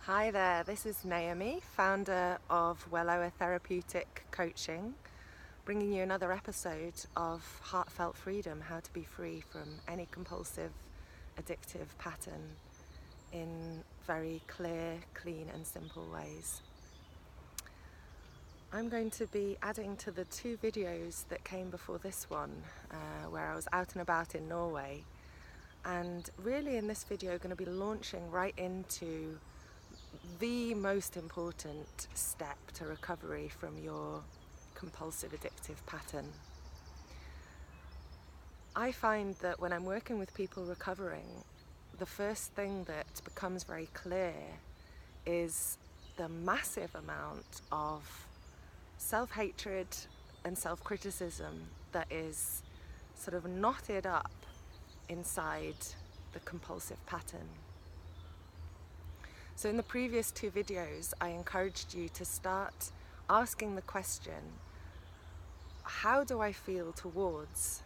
Hi there, this is Naomi, founder of Wellower Therapeutic Coaching, bringing you another episode of Heartfelt Freedom, how to be free from any compulsive, addictive pattern in very clear, clean and simple ways. I'm going to be adding to the two videos that came before this one, where I was out and about in Norway, and really in this video going to be launching right into the most important step to recovery from your compulsive addictive pattern. I find that when I'm working with people recovering, the first thing that becomes very clear is the massive amount of self-hatred and self-criticism that is sort of knotted up inside the compulsive pattern. So in the previous two videos, I encouraged you to start asking the question, how do I feel towards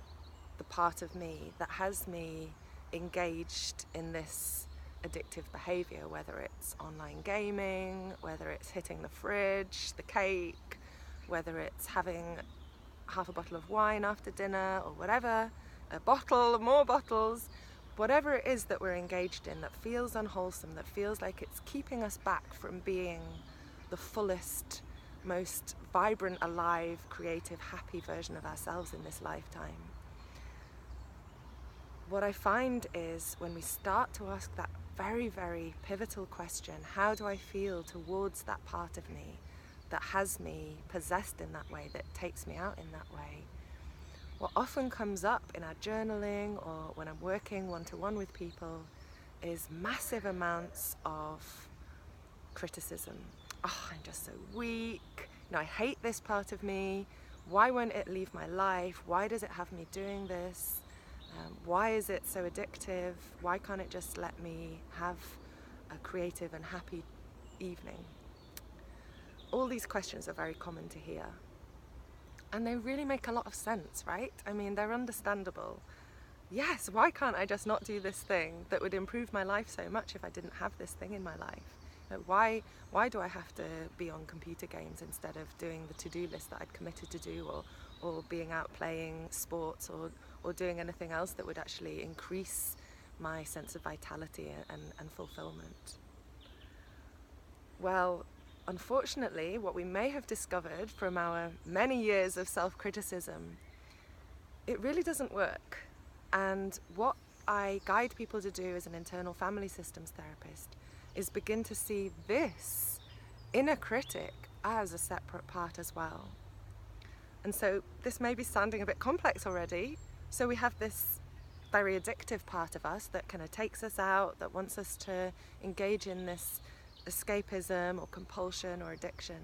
the part of me that has me engaged in this addictive behavior, whether it's online gaming, whether it's hitting the fridge, the cake, whether it's having half a bottle of wine after dinner or whatever, a bottle, more bottles, whatever it is that we're engaged in that feels unwholesome, that feels like it's keeping us back from being the fullest, most vibrant, alive, creative, happy version of ourselves in this lifetime. What I find is when we start to ask that very, very pivotal question, how do I feel towards that part of me that has me possessed in that way, that takes me out in that way? What often comes up in our journaling or when I'm working one-to-one with people is massive amounts of criticism. Oh, I'm just so weak. I hate this part of me. Why won't it leave my life? Why does it have me doing this? Why is it so addictive? Why can't it just let me have a creative and happy evening? All these questions are very common to hear. And they really make a lot of sense, right? I mean, they're understandable. Yes, why can't I just not do this thing that would improve my life so much if I didn't have this thing in my life? Why do I have to be on computer games instead of doing the to-do list that I'd committed to do, or being out playing sports, or doing anything else that would actually increase my sense of vitality and fulfillment? Well, unfortunately, what we may have discovered from our many years of self-criticism, it really doesn't work. And what I guide people to do as an internal family systems therapist is begin to see this inner critic as a separate part as well. And so this may be sounding a bit complex already. So we have this very addictive part of us that kind of takes us out, that wants us to engage in this escapism or compulsion or addiction.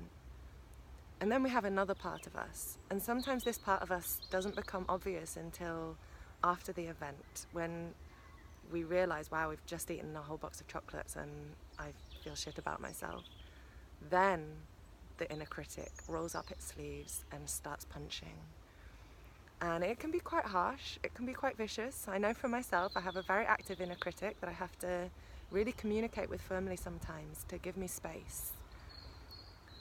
And then we have another part of us. And sometimes this part of us doesn't become obvious until after the event, when we realize, wow, we've just eaten a whole box of chocolates and I feel shit about myself. Then the inner critic rolls up its sleeves and starts punching. And it can be quite harsh, it can be quite vicious. I know for myself, I have a very active inner critic that I have to really communicate with firmly sometimes to give me space.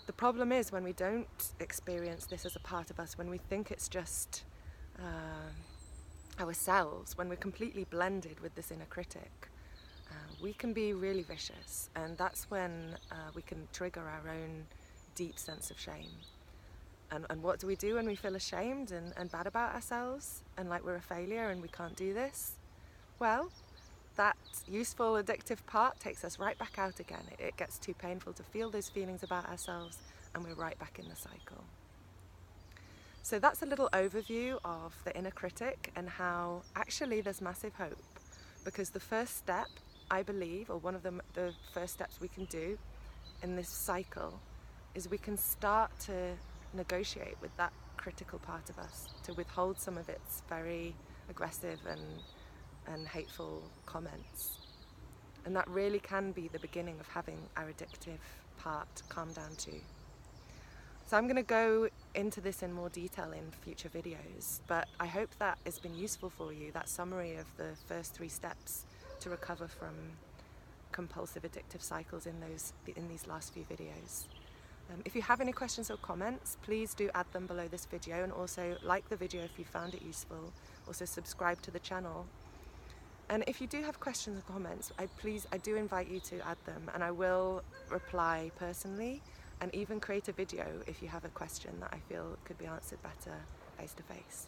The problem is when we don't experience this as a part of us, when we think it's just ourselves, when we're completely blended with this inner critic, we can be really vicious, and that's when we can trigger our own deep sense of shame. And what do we do when we feel ashamed and bad about ourselves and like we're a failure and we can't do this? Well, that useful addictive part takes us right back out again. It gets too painful to feel those feelings about ourselves and we're right back in the cycle. So that's a little overview of the inner critic and how actually there's massive hope, because the first step, I believe, or one of the first steps we can do in this cycle is we can start to negotiate with that critical part of us, to withhold some of its very aggressive and hateful comments. And that really can be the beginning of having our addictive part calm down too. So I'm going to go into this in more detail in future videos, but I hope that has been useful for you, that summary of the first 3 steps to recover from compulsive addictive cycles in these last few videos. If you have any questions or comments, please do add them below this video, and also like the video if you found it useful. Also subscribe to the channel. And if you do have questions or comments, I do invite you to add them, and I will reply personally and even create a video if you have a question that I feel could be answered better face to face.